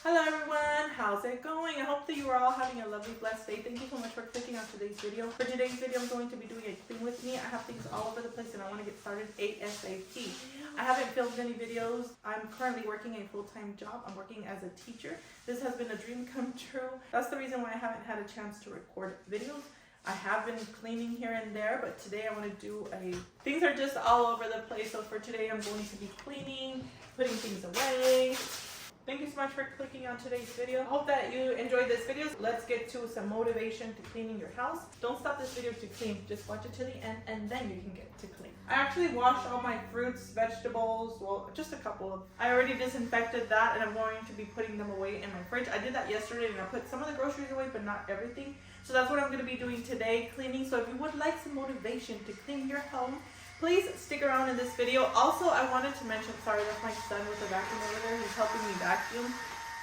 Hello everyone, how's it going? I hope that you are all having a lovely, blessed day. Thank you so much for clicking on today's video. For today's video, I'm going to be doing a clean with me. I have things all over the place and I want to get started ASAP. I haven't filmed any videos. I'm currently working a full-time job. I'm working as a teacher. This has been a dream come true. That's the reason why I haven't had a chance to record videos. I have been cleaning here and there, but today I want to do things are just all over the place. So for today, I'm going to be cleaning, putting things away. Thank you so much for clicking on today's video. I hope that you enjoyed this video. Let's get to some motivation to cleaning your house. Don't stop this video to clean. Just watch it to the end and then you can get to clean. I actually washed all my fruits, vegetables, well, just a couple of. I already disinfected that and I'm going to be putting them away in my fridge. I did that yesterday and I put some of the groceries away, but not everything. So that's what I'm going to be doing today, cleaning. So if you would like some motivation to clean your home, please stick around in this video. Also, I wanted to mention, sorry, that's my son with the vacuum over there. He's helping me vacuum.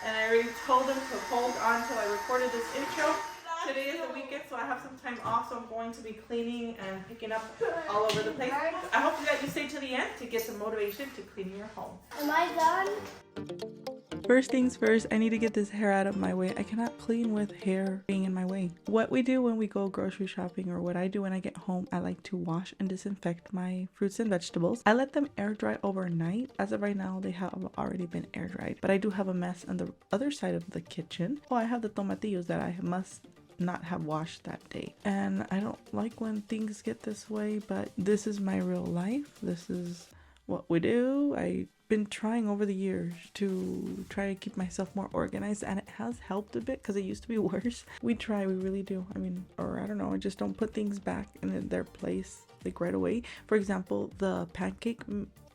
And I already told him to hold on till I recorded this intro. Today is the weekend, so I have some time off, so I'm going to be cleaning and picking up all over the place. I hope that you stay to the end to get some motivation to clean your home. Am I done? First things first, I need to get this hair out of my way. I cannot clean with hair being in my way. What we do when we go grocery shopping, or what I do when I get home, I like to wash and disinfect my fruits and vegetables. I let them air dry overnight. As of right now, they have already been air dried, but I do have a mess on the other side of the kitchen. Oh, I have the tomatillos that I must not have washed that day, and I don't like when things get this way, but this is my real life. This is what we do. I've been trying over the years to try to keep myself more organized, and it has helped a bit because it used to be worse. We really do. I mean, or I don't know, I just don't put things back in their place like right away. For example, the pancake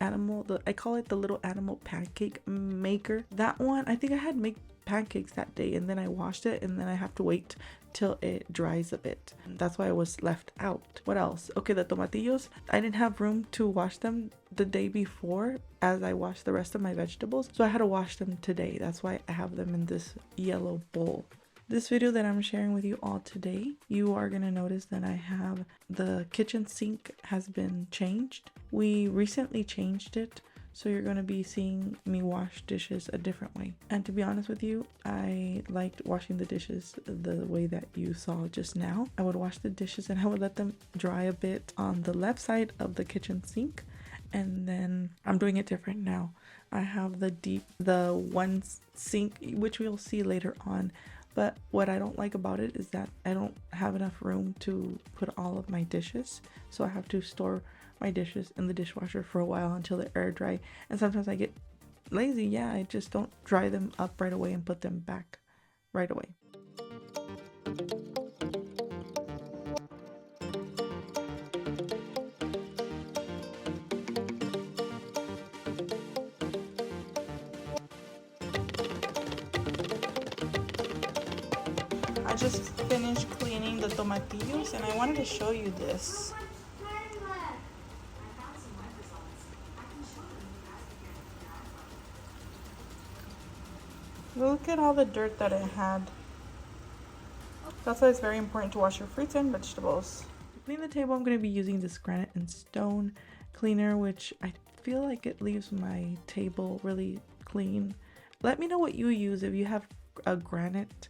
animal, I call it the little animal pancake maker. That one, I think I had make pancakes that day and then I washed it, and then I have to wait till it dries a bit. That's why I was left out. What else? Okay, the tomatillos, I didn't have room to wash them the day before as I washed the rest of my vegetables, so I had to wash them today. That's why I have them in this yellow bowl. This video that I'm sharing with you all today, you are going to notice that I have the kitchen sink has been changed. We recently changed it, so you're going to be seeing me wash dishes a different way. And to be honest with you, I liked washing the dishes the way that you saw just now. I would wash the dishes and I would let them dry a bit on the left side of the kitchen sink. And then I'm doing it different now. I have the one sink, which we'll see later on. But what I don't like about it is that I don't have enough room to put all of my dishes. So I have to store my dishes in the dishwasher for a while until they're air dry. And sometimes I get lazy. Yeah, I just don't dry them up right away and put them back right away. I just finished cleaning the tomatillos and I wanted to show you this. Look at all the dirt that it had. That's why it's very important to wash your fruits and vegetables. To clean the table, I'm going to be using this granite and stone cleaner, which I feel like it leaves my table really clean. Let me know what you use. If you have a granite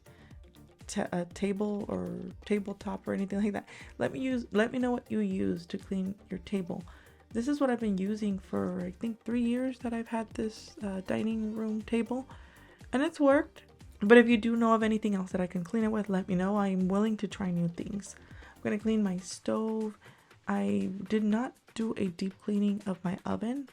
a table or tabletop or anything like that, let me know what you use to clean your table. This is what I've been using for I think 3 years that I've had this dining room table, and it's worked. But if you do know of anything else that I can clean it with, let me know. I'm willing to try new things. I'm going to clean my stove. I did not do a deep cleaning of my oven.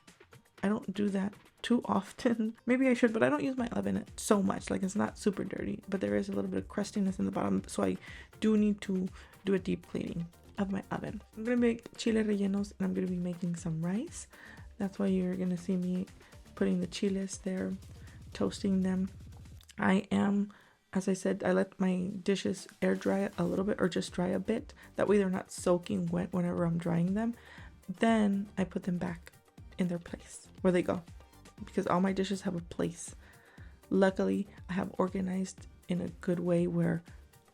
I don't do that too often. Maybe I should, but I don't use my oven so much. Like, it's not super dirty, but there is a little bit of crustiness in the bottom, so I do need to do a deep cleaning of my oven. I'm gonna make chile rellenos and I'm gonna be making some rice. That's why you're gonna see me putting the chiles there, toasting them. I am, as I said, I let my dishes air dry a little bit, or just dry a bit. That way they're not soaking wet whenever I'm drying them. Then I put them back in their place where they go, because all my dishes have a place. Luckily, I have organized in a good way where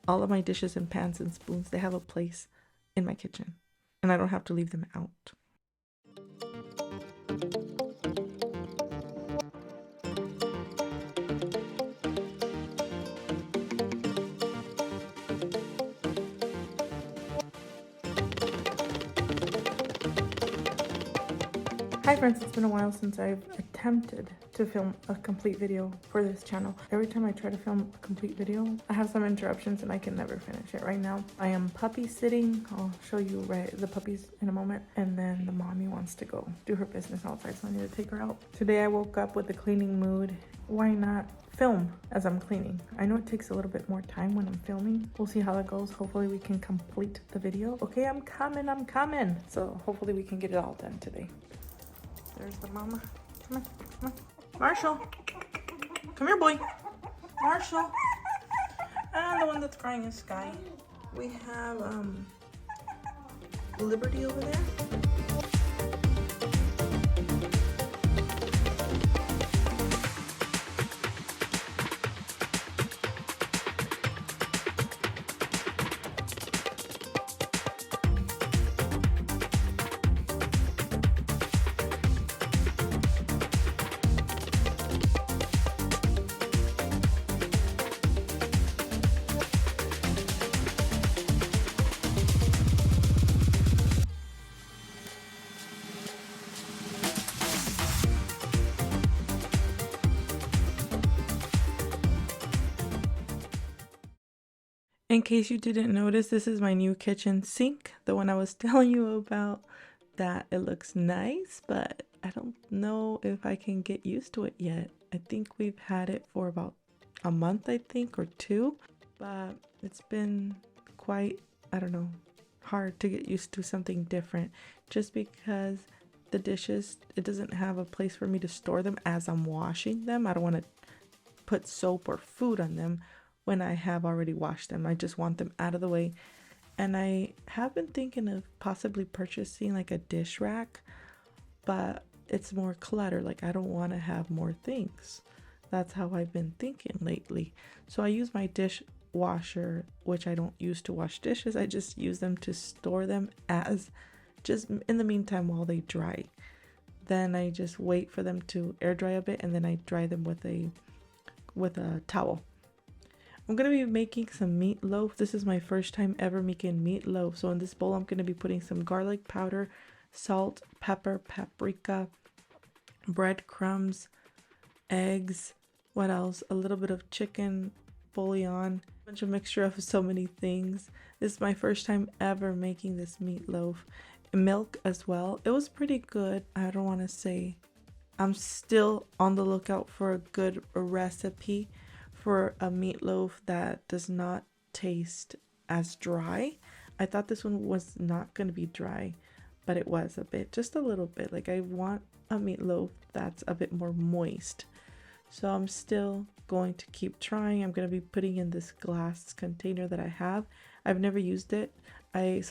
all of my dishes and pans and spoons, they have a place in my kitchen and I don't have to leave them out. Hi friends, it's been a while since I've attempted to film a complete video for this channel. Every time I try to film a complete video, I have some interruptions and I can never finish it. Right now, I am puppy sitting. I'll show you the puppies in a moment. And then the mommy wants to go do her business outside, so I need to take her out. Today I woke up with a cleaning mood. Why not film as I'm cleaning? I know it takes a little bit more time when I'm filming. We'll see how that goes. Hopefully we can complete the video. Okay, I'm coming. So hopefully we can get it all done today. There's the mama. Come on, come on. Marshall. Come here, boy. Marshall. And the one that's crying is Sky. We have Liberty over there. In case you didn't notice, this is my new kitchen sink, the one I was telling you about, that it looks nice, but I don't know if I can get used to it yet. I think we've had it for about a month, I think, or two, but it's been quite, I don't know, hard to get used to something different, just because the dishes, it doesn't have a place for me to store them as I'm washing them. I don't want to put soap or food on them when I have already washed them. I just want them out of the way. And I have been thinking of possibly purchasing like a dish rack, but it's more clutter. Like I don't want to have more things. That's how I've been thinking lately. So I use my dishwasher, which I don't use to wash dishes. I just use them to store them as just in the meantime while they dry. Then I just wait for them to air dry a bit, and then I dry them with a towel. I'm going to be making some meatloaf. This is my first time ever making meatloaf. So in this bowl, I'm going to be putting some garlic powder, salt, pepper, paprika, breadcrumbs, eggs. What else? A little bit of chicken bouillon. A bunch of mixture of so many things. This is my first time ever making this meatloaf. Milk as well. It was pretty good. I don't want to say. I'm still on the lookout for a good recipe for a meatloaf that does not taste as dry. I thought this one was not going to be dry, but it was a bit, just a little bit. Like I want a meatloaf that's a bit more moist. So I'm still going to keep trying. I'm going to be putting in this glass container that I have. I've never used it. I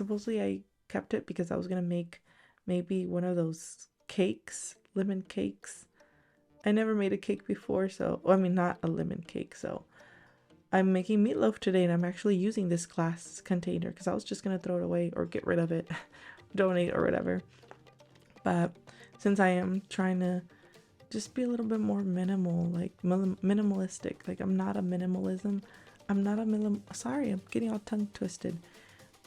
kept it because I was going to make maybe one of those cakes, lemon cakes. I never made a cake before, so, I mean, not a lemon cake, so I'm making meatloaf today, and I'm actually using this glass container because I was just going to throw it away or get rid of it, donate or whatever. But since I am trying to just be a little bit more minimal, like minimalistic, like I'm not a sorry, I'm getting all tongue twisted.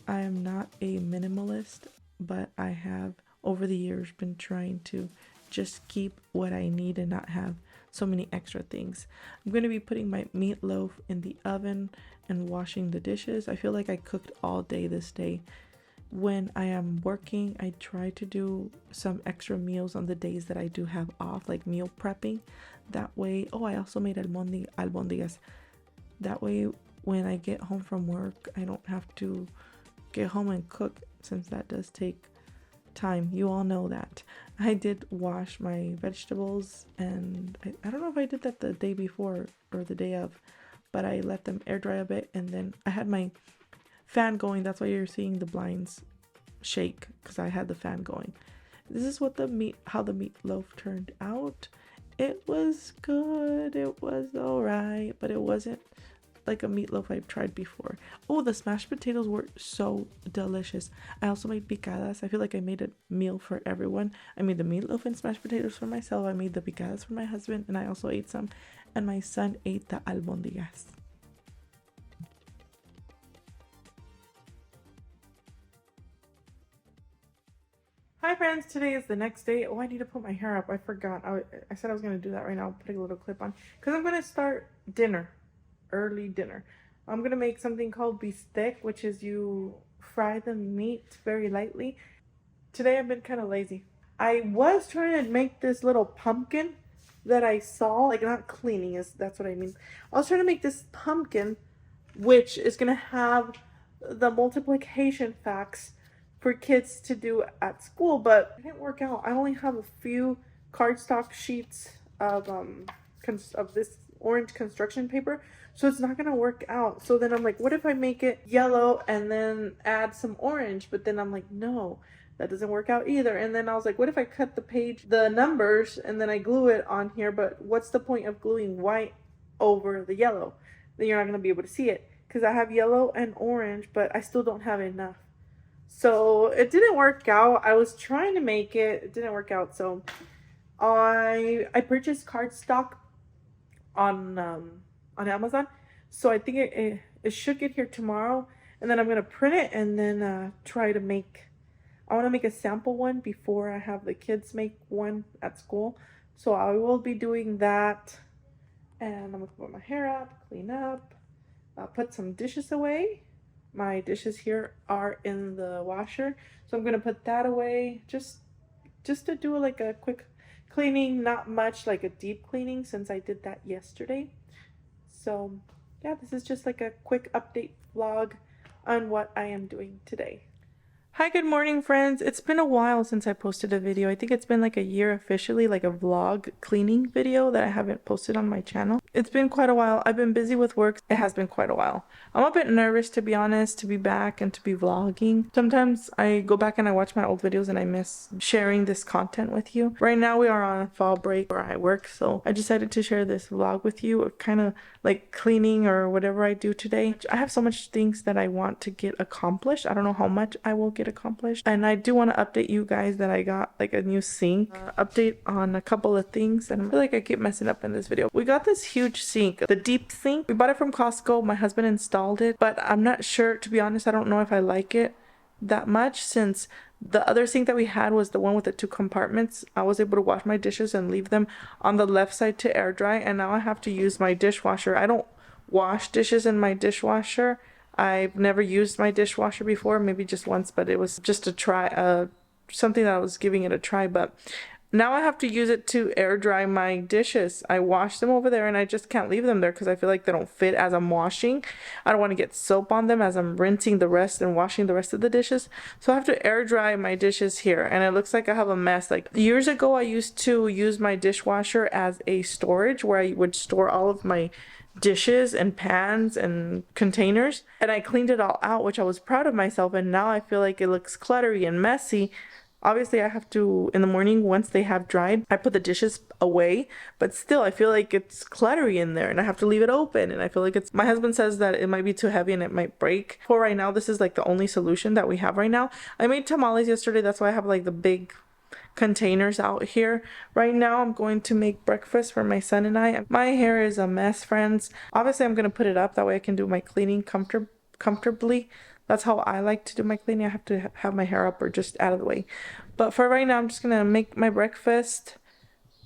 I am not a minimalist, but I have over the years been trying to just keep what I need and not have so many extra things. I'm going to be putting my meatloaf in the oven and washing the dishes. I feel like I cooked all day this day. When I am working, I try to do some extra meals on the days that I do have off, like meal prepping. That way, I also made albondigas. That way, when I get home from work, I don't have to get home and cook, since that does take time. You all know that. I did wash my vegetables, and I don't know if I did that the day before or the day of, but I let them air dry a bit, and then I had my fan going. That's why you're seeing the blinds shake, because I had the fan going. This is what how the meatloaf turned out. It was good. It was alright, but it wasn't like a meatloaf I've tried before. Oh, the smashed potatoes were so delicious. I also made picadas. I feel like I made a meal for everyone. I made the meatloaf and smashed potatoes for myself. I made the picadas for my husband, and I also ate some, and my son ate the albondigas. Hi friends, today is the next day. Oh, I need to put my hair up. I forgot. I said I was going to do that right now. Put a little clip on. Because I'm going to start dinner. Early dinner. I'm going to make something called bistec, which is you fry the meat very lightly. Today I've been kind of lazy. I was trying to make this little pumpkin that I saw. Like, not cleaning, that's what I mean. I was trying to make this pumpkin, which is going to have the multiplication facts for kids to do at school, but it didn't work out. I only have a few cardstock sheets of this orange construction paper, so it's not gonna work out. So then I'm like, what if I make it yellow and then add some orange? But then I'm like, no, that doesn't work out either. And then I was like, what if I cut the numbers and then I glue it on here? But what's the point of gluing white over the yellow? Then you're not gonna be able to see it, because I have yellow and orange, but I still don't have enough. So it didn't work out. I was trying to make it. It didn't work out. So I purchased cardstock on Amazon. So I think it should get here tomorrow. And then I'm going to print it and then try to make... I want to make a sample one before I have the kids make one at school. So I will be doing that. And I'm going to put my hair up, clean up, put some dishes away. My dishes here are in the washer, so I'm gonna put that away just to do like a quick cleaning, not much like a deep cleaning since I did that yesterday. So yeah, this is just like a quick update vlog on what I am doing today. Hi, good morning friends. It's been a while since I posted a video. I think it's been like a year officially, like a vlog cleaning video that I haven't posted on my channel. It's been quite a while. I've been busy with work. It has been quite a while. I'm a bit nervous, to be honest, to be back and to be vlogging. Sometimes I go back and I watch my old videos and I miss sharing this content with you. Right now we are on fall break where I work, so I decided to share this vlog with you, kind of like cleaning or whatever I do today. I have so much things that I want to get accomplished. I don't know how much I will get accomplished, and I do want to update you guys that I got like a new sink update on a couple of things, and I feel like I keep messing up in this video. We got this huge sink, the deep sink. We bought it from Costco. My husband installed it, but I'm not sure, to be honest. I don't know if I like it that much, since the other sink that we had was the one with the 2 compartments. I was able to wash my dishes and leave them on the left side to air dry, and now I have to use my dishwasher. I don't wash dishes in my dishwasher. I've never used my dishwasher before, maybe just once, but it was just a try, something that I was giving it a try. But now I have to use it to air dry my dishes. I wash them over there and I just can't leave them there because I feel like they don't fit as I'm washing. I don't want to get soap on them as I'm rinsing the rest and washing the rest of the dishes. So I have to air dry my dishes here, and it looks like I have a mess. Like years ago, I used to use my dishwasher as a storage where I would store all of my dishes and pans and containers, and I cleaned it all out, which I was proud of myself. And now I feel like it looks cluttery and messy. Obviously I have to, in the morning once they have dried, I put the dishes away, but still I feel like it's cluttery in there and I have to leave it open, and I feel like my husband says that it might be too heavy and it might break. For right now, this is like the only solution that we have right now. I made tamales yesterday, that's why I have like the big containers out here. Right now I'm going to make breakfast for my son and I. My hair is a mess, friends. Obviously I'm going to put it up, that way I can do my cleaning comfortably. That's how I like to do my cleaning. I have to have my hair up or just out of the way. But for right now, I'm just going to make my breakfast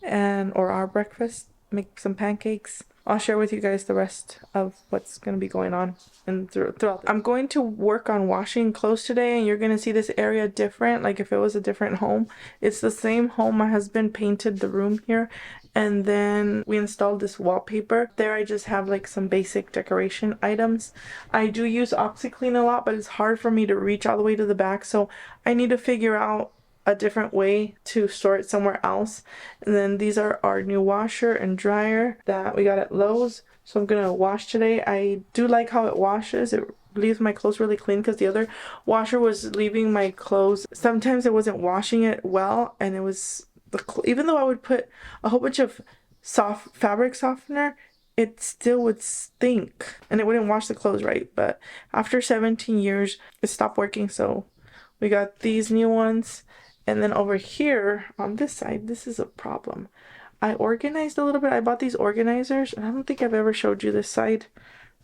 or our breakfast, make some pancakes. I'll share with you guys the rest of what's going to be going on and throughout. I'm going to work on washing clothes today, and you're going to see this area different, like if it was a different home. It's the same home. My husband painted the room here, and then we installed this wallpaper. There I just have like some basic decoration items. I do use OxiClean a lot, but it's hard for me to reach all the way to the back, so I need to figure out a different way to store it somewhere else. And then these are our new washer and dryer that we got at Lowe's, so I'm gonna wash today. I do like how it washes. It leaves my clothes really clean, because the other washer was leaving my clothes, sometimes it wasn't washing it well, and it was even though I would put a whole bunch of soft fabric softener, it still would stink and it wouldn't wash the clothes right. But after 17 years it stopped working, so we got these new ones. And then over here on this side, this is a problem. I organized a little bit. I bought these organizers, and I don't think I've ever showed you this side.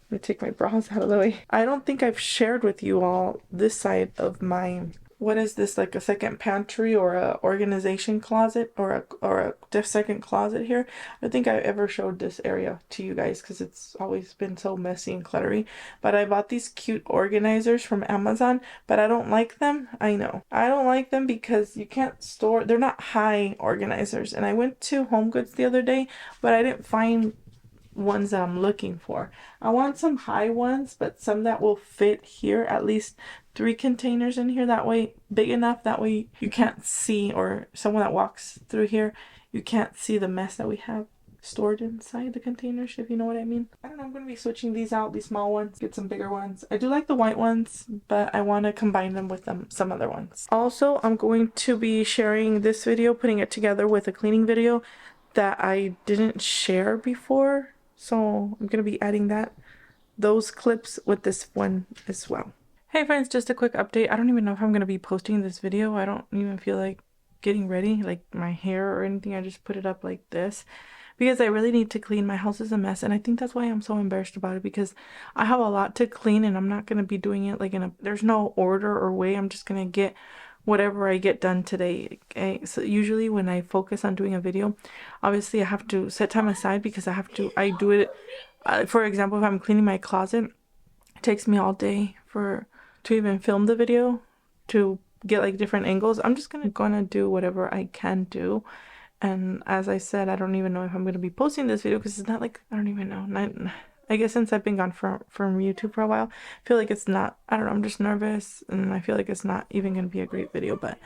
Let me take my brows out of the way. I don't think I've shared with you all this side of my what is this, like a second pantry or a organization closet or a second closet here. I think I ever showed this area to you guys because it's always been so messy and cluttery. But I bought these cute organizers from Amazon, but I don't like them. I know I don't like them because you can't store, they're not high organizers. And I went to Home Goods the other day, but I didn't find ones that I'm looking for. I want some high ones, but some that will fit here, at least 3 containers in here, that way, big enough, that way you can't see, or someone that walks through here, you can't see the mess that we have stored inside the containers, if you know what I mean. I don't know, I'm going to be switching these out, these small ones, get some bigger ones. I do like the white ones, but I want to combine them with some other ones. Also, I'm going to be sharing this video, putting it together with a cleaning video that I didn't share before. So I'm going to be adding those clips with this one as well. Hey friends, just a quick update. I don't even know if I'm going to be posting this video. I don't even feel like getting ready, like my hair or anything. I just put it up like this because I really need to clean. My house is a mess, and I think that's why I'm so embarrassed about it, because I have a lot to clean and I'm not going to be doing it like there's no order or way. I'm just going to get whatever I get done today. Okay, so usually when I focus on doing a video, obviously I have to set time aside because I do it, for example, if I'm cleaning my closet, it takes me all day to even film the video, to get like different angles. I'm just gonna do whatever I can do. And as I said, I don't even know if I'm gonna be posting this video because it's not like, I don't even know. I guess since I've been gone from YouTube for a while, I feel like it's not, I don't know, I'm just nervous, and I feel like it's not even going to be a great video, but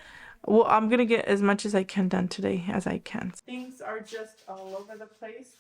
well, I'm going to get as much as I can done today as I can. Things are just all over the place.